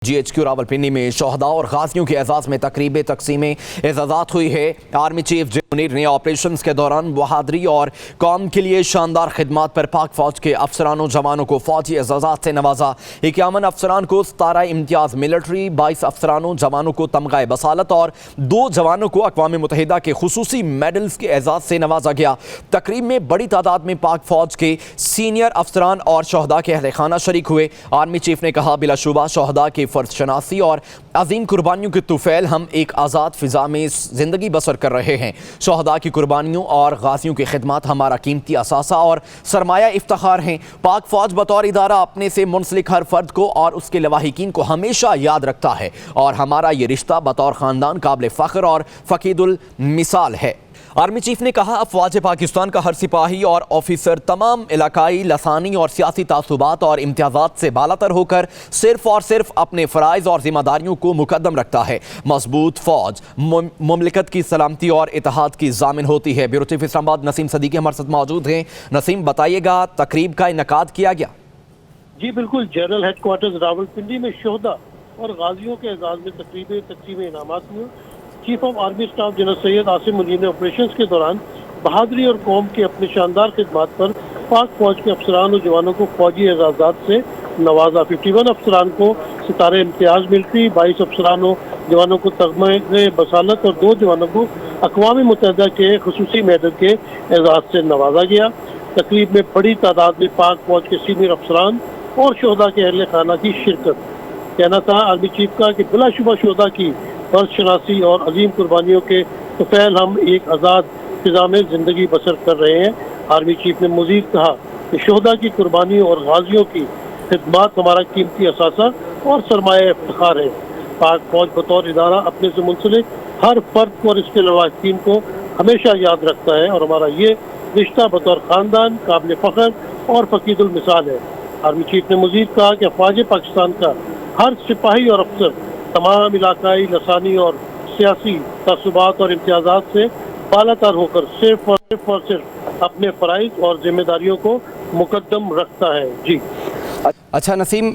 GHQ Rawalpindi में शोहदा और गाजियों के एजाज में तकरीब तकसीम एजाजात हुई है। आर्मी चीफ जनरल मुनीर ने ऑपरेशन के दौरान बहादुरी और कौम के लिए शानदार खिदमत पर पाक फौज के अफसरानों जवानों को फौजी एजाजात से नवाजा। 51 अफसरान को 17 इम्तियाज मिलिट्री, 22 अफसरानों जवानों को तमगा बसालत और 2 जवानों को अक़वाम मुत्तहिदा के खुसूसी मेडल्स के एजाज से नवाजा गया। तकरीब में बड़ी तादाद में पाक फौज के सीनियर अफसरान और शोहदा के अहले खाना शरीक हुए। आर्मी चीफ ने कहा, बिलाशुबा शोहदा के फर्ज शनासी और अजीम कुर्बानियों के तुफैल हम एक आज़ाद फिजा में जिंदगी बसर कर रहे हैं। शोहदा की कुर्बानियों और गाजियों की खिदमत हमारा कीमती असासा और सरमाया इफ्तिखार हैं। पाक फौज बतौर इदारा अपने से मुंसलिक हर फर्द को और उसके लवाहिकीन को हमेशा याद रखता है और हमारा ये रिश्ता बतौर खानदान काबिल फ़ख्र और फ़कीदुल मिसाल है। आर्मी चीफ ने कहा, अफवाज पाकिस्तान का हर सिपाही और ऑफिसर तमाम इलाकाई, लसानी और सियासी तासुबात और इम्तियाज़ात से बालातर होकर सिर्फ और सिर्फ अपने फ़राइज़ और जिम्मेदारियों को मुकद्दम रखता है। मजबूत फौज मुमलिकत की सलामती और इत्तेहाद की जामिन होती है। ब्यूरो चीफ इस्लामाबाद नसीम सदीकी हमारे साथ मौजूद हैं। नसीम, बताइएगा, तकरीब का इनेकाद किया गया? जी बिल्कुल, जनरल हेडक्वार्टर्स रावलपिंडी में शोहदा और गाजियों के एजाज में तकरीब इनामात हुए। Chief of army staff general Syed Asim Munir ने ऑपरेशन के दौरान बहादुरी और कौम की अपनी शानदार खिदमत पर पाक फौज के अफसरान और जवानों को फौजी एजाजात से नवाजा। 51 अफसरान को सितारे इम्तियाज मिलिट्री, 22 अफसरान और जवानों को तगमे बसालत और 2 जवानों को अक़वाम मुत्तहिदा के खुसूसी मेडल के एजाज से नवाजा गया। तकरीब में बड़ी तादाद में पाक फौज के सीनियर अफसरान और शोहदा के अहले खाना की शिरकत। कहना था आर्मी चीफ का कि बिलाशुबा शोहदा की फर्ज शनासी और अजीम कुर्बानियों के तुफैल हम एक आज़ाद फिजा में ज़िंदगी बसर कर रहे हैं। आर्मी चीफ ने मज़ीद कहा कि शोहदा की कुर्बानियों और गाजियों की खिदमत हमारा कीमती असासा और सरमाया इफ्तिखार है। पाक फौज बतौर इदारा अपने से मुंसलिक हर फर्द और इसके लवाहिकीन को हमेशा याद रखता है और हमारा ये रिश्ता बतौर ख़ानदान काबिल फ़ख्र और फ़कीदुल मिसाल है। आर्मी चीफ ने मज़ीद कहा कि अफवाज पाकिस्तान का हर सिपाही और अफसर तमाम इलाकाई, लसानी और सियासी तासुबात और इम्तियाज़ात से बालातर होकर सिर्फ और सिर्फ अपने फ़राइज़ और जिम्मेदारियों को मुकद्दम रखता है। जी अच्छा नसीम,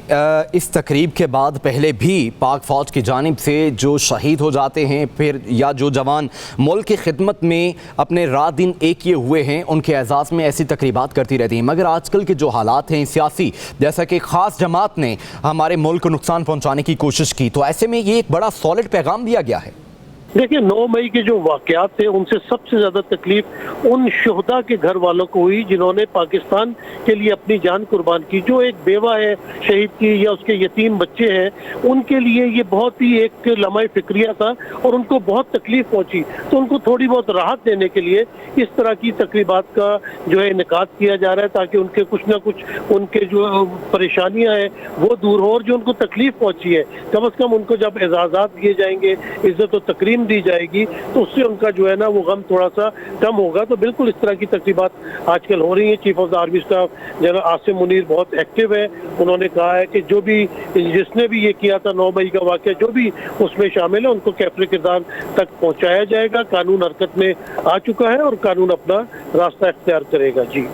इस तकरीब के बाद पहले भी पाक फ़ौज की जानिब से जो शहीद हो जाते हैं फिर या जो जवान मुल्क की खिदमत में अपने रात दिन एक किए हुए हैं, उनके एजाज़ में ऐसी तकरीबात करती रहती हैं। मगर आजकल के जो हालात हैं सियासी, जैसा कि ख़ास जमात ने हमारे मुल्क को नुकसान पहुँचाने की कोशिश की, तो ऐसे में ये एक बड़ा सॉलिड पैगाम दिया गया है। देखिए, 9 मई के जो वाक़यात थे उनसे सबसे ज़्यादा तकलीफ उन शोहदा के घर वालों को हुई जिन्होंने पाकिस्तान के लिए अपनी जान कुर्बान की। जो एक बेवा है शहीद की या उसके यतीम बच्चे हैं, उनके लिए ये बहुत ही एक लम्हा फिक्रिया था और उनको बहुत तकलीफ पहुंची। तो उनको थोड़ी बहुत राहत देने के लिए इस तरह की तकरीबात का जो है इनेकाद किया जा रहा है, ताकि उनके कुछ ना कुछ उनके जो परेशानियाँ हैं वो दूर हो और जो उनको तकलीफ पहुँची है कम अज़ कम उनको जब एजाज़ात दिए जाएंगे, इज़्ज़त और तकरीम दी जाएगी, तो उससे उनका जो है ना वो गम थोड़ा सा कम होगा। तो बिल्कुल इस तरह की तकरीबात आजकल हो रही है। Chief of the army staff general Asim Munir बहुत एक्टिव है। उन्होंने कहा है कि जो भी जिसने भी ये किया था 9 मई का वाक़या, जो भी उसमें शामिल है उनको कैफरे किरदार तक पहुँचाया जाएगा। कानून हरकत में आ चुका है और कानून अपना रास्ता इख्तियार करेगा। जी।